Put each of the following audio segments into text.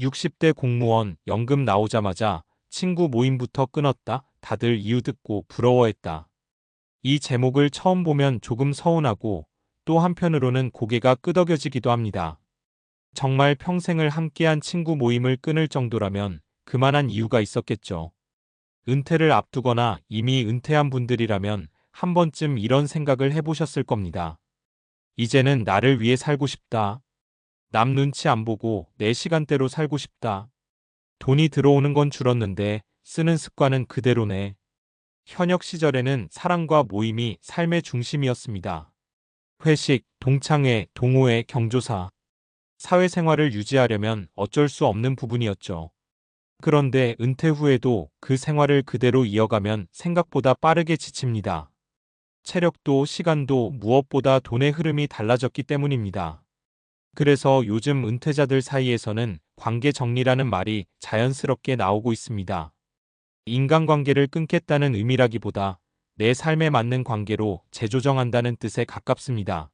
60대 공무원 연금 나오자마자 친구 모임부터 끊었다. 다들 이유 듣고 부러워했다. 이 제목을 처음 보면 조금 서운하고 또 한편으로는 고개가 끄덕여지기도 합니다. 정말 평생을 함께한 친구 모임을 끊을 정도라면 그만한 이유가 있었겠죠. 은퇴를 앞두거나 이미 은퇴한 분들이라면 한 번쯤 이런 생각을 해보셨을 겁니다. 이제는 나를 위해 살고 싶다. 남 눈치 안 보고 내 시간대로 살고 싶다. 돈이 들어오는 건 줄었는데 쓰는 습관은 그대로네. 현역 시절에는 사랑과 모임이 삶의 중심이었습니다. 회식, 동창회, 동호회, 경조사. 사회생활을 유지하려면 어쩔 수 없는 부분이었죠. 그런데 은퇴 후에도 그 생활을 그대로 이어가면 생각보다 빠르게 지칩니다. 체력도 시간도 무엇보다 돈의 흐름이 달라졌기 때문입니다. 그래서 요즘 은퇴자들 사이에서는 관계 정리라는 말이 자연스럽게 나오고 있습니다. 인간관계를 끊겠다는 의미라기보다 내 삶에 맞는 관계로 재조정한다는 뜻에 가깝습니다.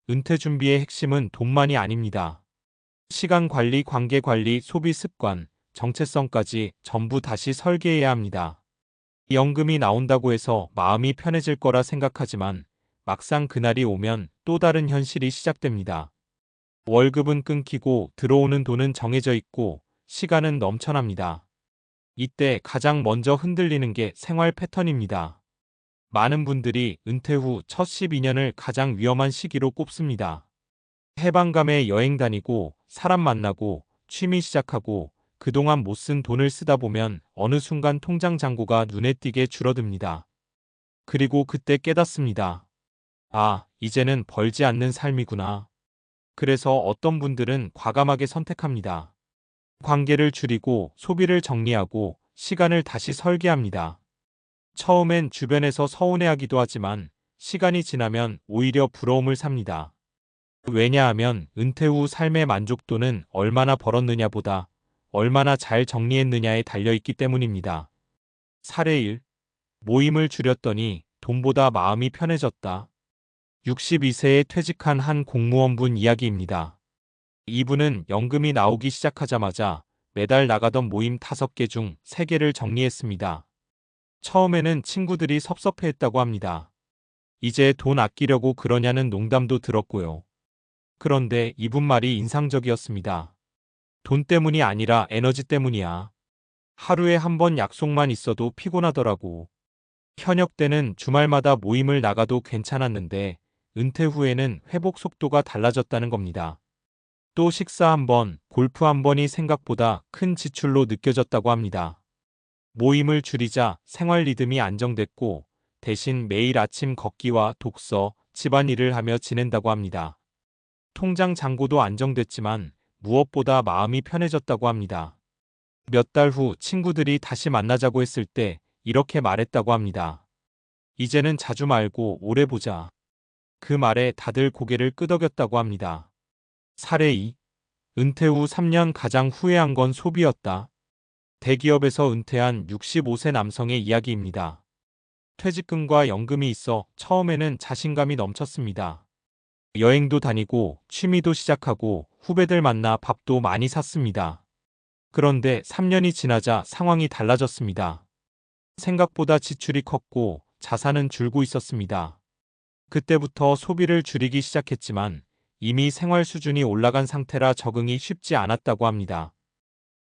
은퇴 준비의 핵심은 돈만이 아닙니다. 시간 관리, 관계 관리, 소비 습관, 정체성까지 전부 다시 설계해야 합니다. 연금이 나온다고 해서 마음이 편해질 거라 생각하지만 막상 그날이 오면 또 다른 현실이 시작됩니다. 월급은 끊기고 들어오는 돈은 정해져 있고 시간은 넘쳐납니다. 이때 가장 먼저 흔들리는 게 생활 패턴입니다. 많은 분들이 은퇴 후 첫 12년을 가장 위험한 시기로 꼽습니다. 해방감에 여행 다니고 사람 만나고 취미 시작하고 그동안 못 쓴 돈을 쓰다 보면 어느 순간 통장 잔고가 눈에 띄게 줄어듭니다. 그리고 그때 깨닫습니다. 아, 이제는 벌지 않는 삶이구나. 그래서 어떤 분들은 과감하게 선택합니다. 관계를 줄이고 소비를 정리하고 시간을 다시 설계합니다. 처음엔 주변에서 서운해하기도 하지만 시간이 지나면 오히려 부러움을 삽니다. 왜냐하면 은퇴 후 삶의 만족도는 얼마나 벌었느냐보다 얼마나 잘 정리했느냐에 달려있기 때문입니다. 사례 1. 모임을 줄였더니 돈보다 마음이 편해졌다. 62세에 퇴직한 한 공무원분 이야기입니다. 이분은 연금이 나오기 시작하자마자 매달 나가던 모임 5개 중 3개를 정리했습니다. 처음에는 친구들이 섭섭해했다고 합니다. 이제 돈 아끼려고 그러냐는 농담도 들었고요. 그런데 이분 말이 인상적이었습니다. 돈 때문이 아니라 에너지 때문이야. 하루에 한 번 약속만 있어도 피곤하더라고. 현역 때는 주말마다 모임을 나가도 괜찮았는데 은퇴 후에는 회복 속도가 달라졌다는 겁니다. 또 식사 한 번, 골프 한 번이 생각보다 큰 지출로 느껴졌다고 합니다. 모임을 줄이자 생활 리듬이 안정됐고 대신 매일 아침 걷기와 독서, 집안일을 하며 지낸다고 합니다. 통장 잔고도 안정됐지만 무엇보다 마음이 편해졌다고 합니다. 몇 달 후 친구들이 다시 만나자고 했을 때 이렇게 말했다고 합니다. 이제는 자주 말고 오래 보자. 그 말에 다들 고개를 끄덕였다고 합니다. 사례 2. 은퇴 후 3년 가장 후회한 건 소비였다. 대기업에서 은퇴한 65세 남성의 이야기입니다. 퇴직금과 연금이 있어 처음에는 자신감이 넘쳤습니다. 여행도 다니고 취미도 시작하고 후배들 만나 밥도 많이 샀습니다. 그런데 3년이 지나자 상황이 달라졌습니다. 생각보다 지출이 컸고 자산은 줄고 있었습니다. 그때부터 소비를 줄이기 시작했지만 이미 생활 수준이 올라간 상태라 적응이 쉽지 않았다고 합니다.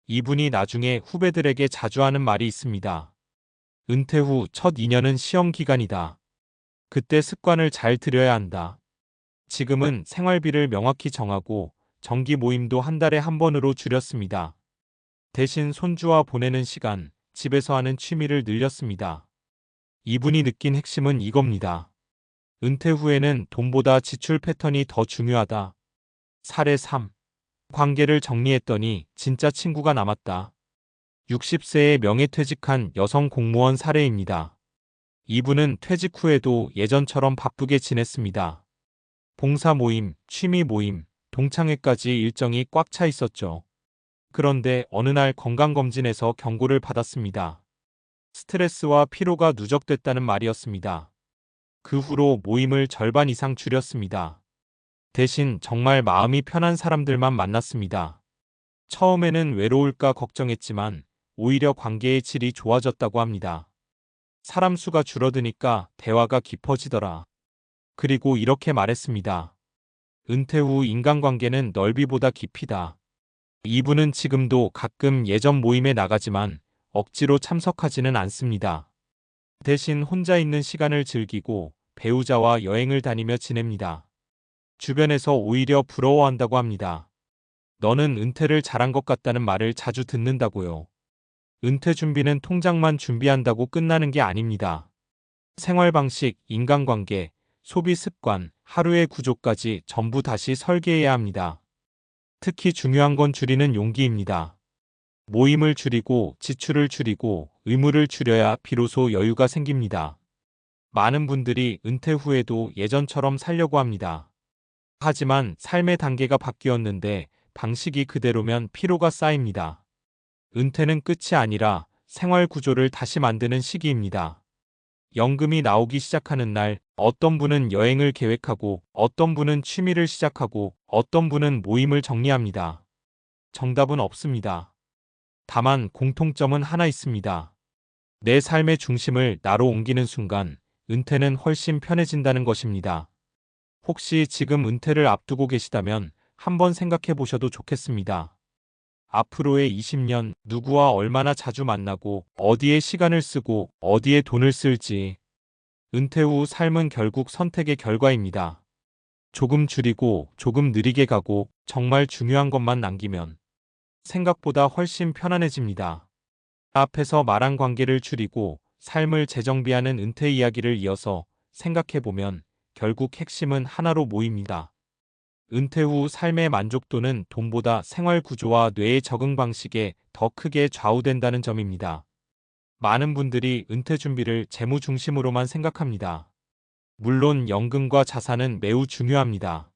이분이 나중에 후배들에게 자주 하는 말이 있습니다. 은퇴 후 첫 2년은 시험 기간이다. 그때 습관을 잘 들여야 한다. 지금은 생활비를 명확히 정하고 정기 모임도 한 달에 한 번으로 줄였습니다. 대신 손주와 보내는 시간, 집에서 하는 취미를 늘렸습니다. 이분이 느낀 핵심은 이겁니다. 은퇴 후에는 돈보다 지출 패턴이 더 중요하다. 사례 3. 관계를 정리했더니 진짜 친구가 남았다. 60세에 명예퇴직한 여성 공무원 사례입니다. 이분은 퇴직 후에도 예전처럼 바쁘게 지냈습니다. 봉사 모임, 취미 모임, 동창회까지 일정이 꽉 차 있었죠. 그런데 어느 날 건강검진에서 경고를 받았습니다. 스트레스와 피로가 누적됐다는 말이었습니다. 그 후로 모임을 절반 이상 줄였습니다. 대신 정말 마음이 편한 사람들만 만났습니다. 처음에는 외로울까 걱정했지만 오히려 관계의 질이 좋아졌다고 합니다. 사람 수가 줄어드니까 대화가 깊어지더라. 그리고 이렇게 말했습니다. 은퇴 후 인간관계는 넓이보다 깊이다. 이분은 지금도 가끔 예전 모임에 나가지만 억지로 참석하지는 않습니다. 대신 혼자 있는 시간을 즐기고 배우자와 여행을 다니며 지냅니다. 주변에서 오히려 부러워한다고 합니다. 너는 은퇴를 잘한 것 같다는 말을 자주 듣는다고요. 은퇴 준비는 통장만 준비한다고 끝나는 게 아닙니다. 생활 방식, 인간관계, 소비 습관, 하루의 구조까지 전부 다시 설계해야 합니다. 특히 중요한 건 줄이는 용기입니다. 모임을 줄이고 지출을 줄이고 의무를 줄여야 비로소 여유가 생깁니다. 많은 분들이 은퇴 후에도 예전처럼 살려고 합니다. 하지만 삶의 단계가 바뀌었는데 방식이 그대로면 피로가 쌓입니다. 은퇴는 끝이 아니라 생활 구조를 다시 만드는 시기입니다. 연금이 나오기 시작하는 날, 어떤 분은 여행을 계획하고, 어떤 분은 취미를 시작하고, 어떤 분은 모임을 정리합니다. 정답은 없습니다. 다만 공통점은 하나 있습니다. 내 삶의 중심을 나로 옮기는 순간, 은퇴는 훨씬 편해진다는 것입니다. 혹시 지금 은퇴를 앞두고 계시다면 한번 생각해 보셔도 좋겠습니다. 앞으로의 20년 누구와 얼마나 자주 만나고 어디에 시간을 쓰고 어디에 돈을 쓸지. 은퇴 후 삶은 결국 선택의 결과입니다. 조금 줄이고 조금 느리게 가고 정말 중요한 것만 남기면 생각보다 훨씬 편안해집니다. 앞에서 말한 관계를 줄이고 삶을 재정비하는 은퇴 이야기를 이어서 생각해 보면 결국 핵심은 하나로 모입니다. 은퇴 후 삶의 만족도는 돈보다 생활 구조와 뇌의 적응 방식에 더 크게 좌우된다는 점입니다. 많은 분들이 은퇴 준비를 재무 중심으로만 생각합니다. 물론 연금과 자산은 매우 중요합니다.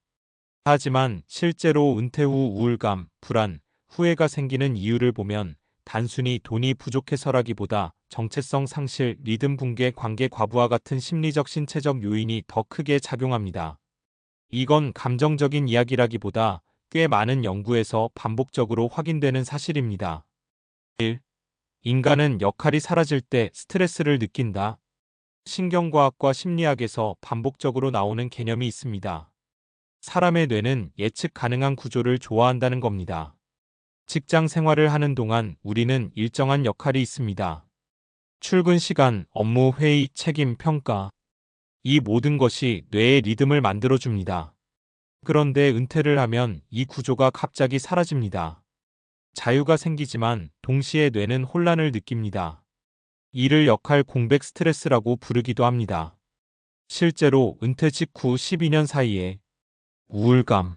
하지만 실제로 은퇴 후 우울감, 불안, 후회가 생기는 이유를 보면 단순히 돈이 부족해서라기보다 정체성 상실, 리듬 붕괴, 관계 과부하 같은 심리적 신체적 요인이 더 크게 작용합니다. 이건 감정적인 이야기라기보다 꽤 많은 연구에서 반복적으로 확인되는 사실입니다. 1. 인간은 역할이 사라질 때 스트레스를 느낀다. 신경과학과 심리학에서 반복적으로 나오는 개념이 있습니다. 사람의 뇌는 예측 가능한 구조를 좋아한다는 겁니다. 직장 생활을 하는 동안 우리는 일정한 역할이 있습니다. 출근 시간, 업무 회의, 책임, 평가. 이 모든 것이 뇌의 리듬을 만들어줍니다. 그런데 은퇴를 하면 이 구조가 갑자기 사라집니다. 자유가 생기지만 동시에 뇌는 혼란을 느낍니다. 이를 역할 공백 스트레스라고 부르기도 합니다. 실제로 은퇴 직후 12년 사이에 우울감,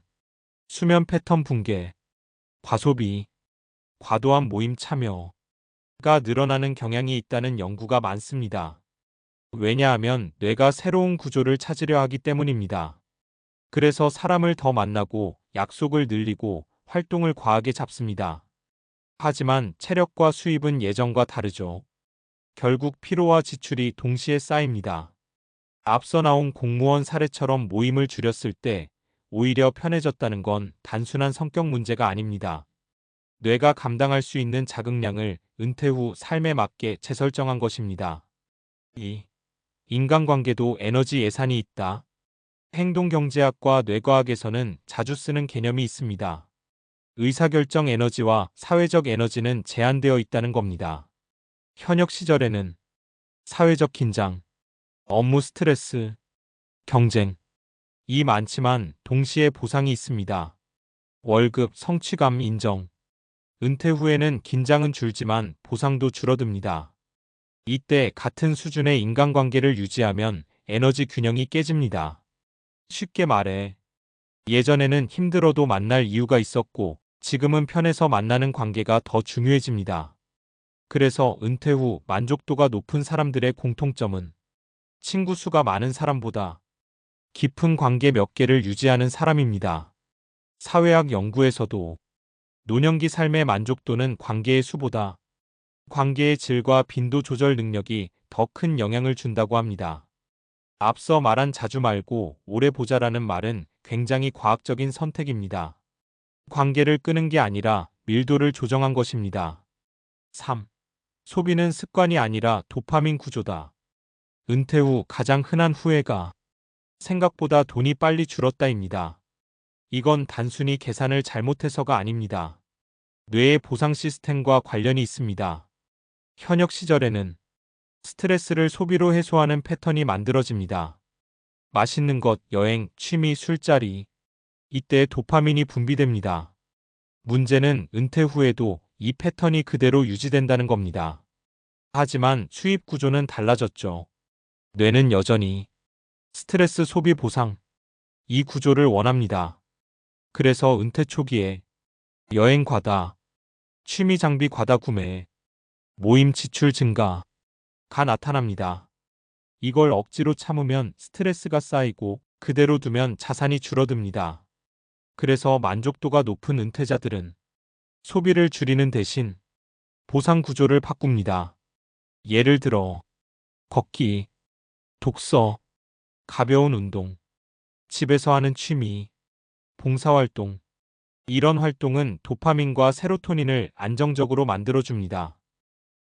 수면 패턴 붕괴, 과소비, 과도한 모임 참여가 늘어나는 경향이 있다는 연구가 많습니다. 왜냐하면 뇌가 새로운 구조를 찾으려 하기 때문입니다. 그래서 사람을 더 만나고 약속을 늘리고 활동을 과하게 잡습니다. 하지만 체력과 수입은 예전과 다르죠. 결국 피로와 지출이 동시에 쌓입니다. 앞서 나온 공무원 사례처럼 모임을 줄였을 때 오히려 편해졌다는 건 단순한 성격 문제가 아닙니다. 뇌가 감당할 수 있는 자극량을 은퇴 후 삶에 맞게 재설정한 것입니다. 2. 인간관계도 에너지 예산이 있다. 행동경제학과 뇌과학에서는 자주 쓰는 개념이 있습니다. 의사결정 에너지와 사회적 에너지는 제한되어 있다는 겁니다. 현역 시절에는 사회적 긴장, 업무 스트레스, 경쟁, 이 많지만 동시에 보상이 있습니다. 월급, 성취감, 인정. 은퇴 후에는 긴장은 줄지만 보상도 줄어듭니다. 이때 같은 수준의 인간관계를 유지하면 에너지 균형이 깨집니다. 쉽게 말해, 예전에는 힘들어도 만날 이유가 있었고, 지금은 편해서 만나는 관계가 더 중요해집니다. 그래서 은퇴 후 만족도가 높은 사람들의 공통점은 친구 수가 많은 사람보다 깊은 관계 몇 개를 유지하는 사람입니다. 사회학 연구에서도 노년기 삶의 만족도는 관계의 수보다 관계의 질과 빈도 조절 능력이 더 큰 영향을 준다고 합니다. 앞서 말한 자주 말고 오래 보자라는 말은 굉장히 과학적인 선택입니다. 관계를 끄는 게 아니라 밀도를 조정한 것입니다. 3. 소비는 습관이 아니라 도파민 구조다. 은퇴 후 가장 흔한 후회가 생각보다 돈이 빨리 줄었다입니다. 이건 단순히 계산을 잘못해서가 아닙니다. 뇌의 보상 시스템과 관련이 있습니다. 현역 시절에는 스트레스를 소비로 해소하는 패턴이 만들어집니다. 맛있는 것, 여행, 취미, 술자리. 이때 도파민이 분비됩니다. 문제는 은퇴 후에도 이 패턴이 그대로 유지된다는 겁니다. 하지만 수입 구조는 달라졌죠. 뇌는 여전히 스트레스 소비 보상, 이 구조를 원합니다. 그래서 은퇴 초기에 여행 과다, 취미 장비 과다 구매, 모임 지출 증가가 나타납니다. 이걸 억지로 참으면 스트레스가 쌓이고 그대로 두면 자산이 줄어듭니다. 그래서 만족도가 높은 은퇴자들은 소비를 줄이는 대신 보상 구조를 바꿉니다. 예를 들어 걷기, 독서, 가벼운 운동, 집에서 하는 취미, 봉사활동. 이런 활동은 도파민과 세로토닌을 안정적으로 만들어줍니다.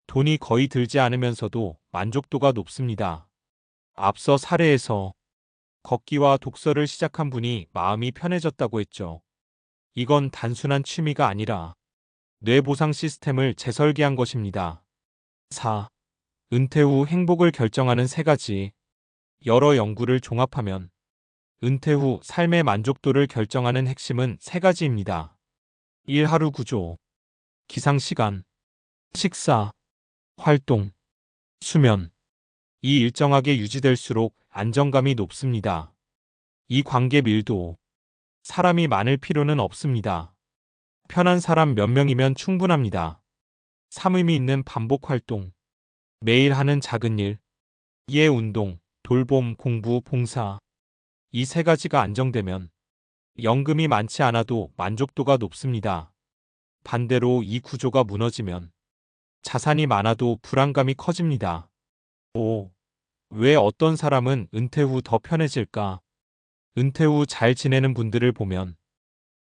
돈이 거의 들지 않으면서도 만족도가 높습니다. 앞서 사례에서 걷기와 독서를 시작한 분이 마음이 편해졌다고 했죠. 이건 단순한 취미가 아니라 뇌 보상 시스템을 재설계한 것입니다. 4. 은퇴 후 행복을 결정하는 3가지. 여러 연구를 종합하면 은퇴 후 삶의 만족도를 결정하는 핵심은 3가지입니다. 1. 하루 구조, 기상시간, 식사, 활동, 수면. 이 일정하게 유지될수록 안정감이 높습니다. 이 관계 밀도, 사람이 많을 필요는 없습니다. 편한 사람 몇 명이면 충분합니다. 3. 의미 있는 반복 활동, 매일 하는 작은 일, 예 운동, 돌봄, 공부, 봉사. 이 3가지가 안정되면 연금이 많지 않아도 만족도가 높습니다. 반대로 이 구조가 무너지면 자산이 많아도 불안감이 커집니다. 5. 왜 어떤 사람은 은퇴 후 더 편해질까? 은퇴 후 잘 지내는 분들을 보면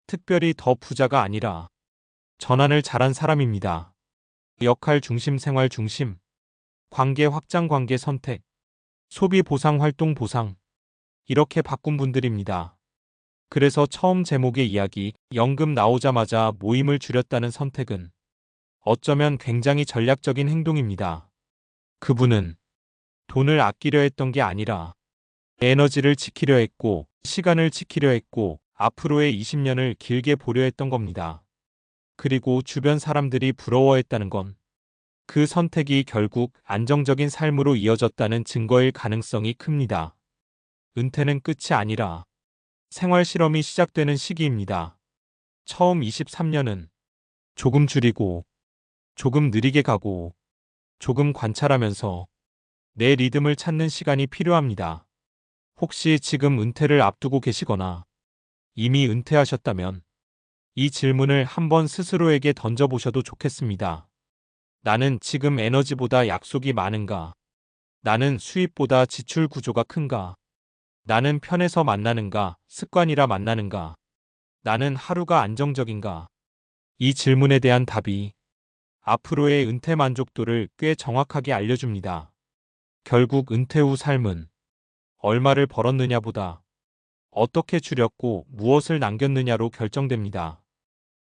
특별히 더 부자가 아니라 전환을 잘한 사람입니다. 역할 중심, 생활 중심, 관계 확장, 관계 선택, 소비 보상, 활동 보상. 이렇게 바꾼 분들입니다. 그래서 처음 제목의 이야기, 연금 나오자마자 모임을 줄였다는 선택은 어쩌면 굉장히 전략적인 행동입니다. 그분은 돈을 아끼려 했던 게 아니라 에너지를 지키려 했고, 시간을 지키려 했고, 앞으로의 20년을 길게 보려 했던 겁니다. 그리고 주변 사람들이 부러워했다는 건 그 선택이 결국 안정적인 삶으로 이어졌다는 증거일 가능성이 큽니다. 은퇴는 끝이 아니라 생활 실험이 시작되는 시기입니다. 처음 23년은 조금 줄이고, 조금 느리게 가고, 조금 관찰하면서 내 리듬을 찾는 시간이 필요합니다. 혹시 지금 은퇴를 앞두고 계시거나 이미 은퇴하셨다면 이 질문을 한번 스스로에게 던져보셔도 좋겠습니다. 나는 지금 에너지보다 약속이 많은가? 나는 수입보다 지출 구조가 큰가? 나는 편해서 만나는가? 습관이라 만나는가? 나는 하루가 안정적인가? 이 질문에 대한 답이 앞으로의 은퇴 만족도를 꽤 정확하게 알려줍니다. 결국 은퇴 후 삶은 얼마를 벌었느냐보다 어떻게 줄였고 무엇을 남겼느냐로 결정됩니다.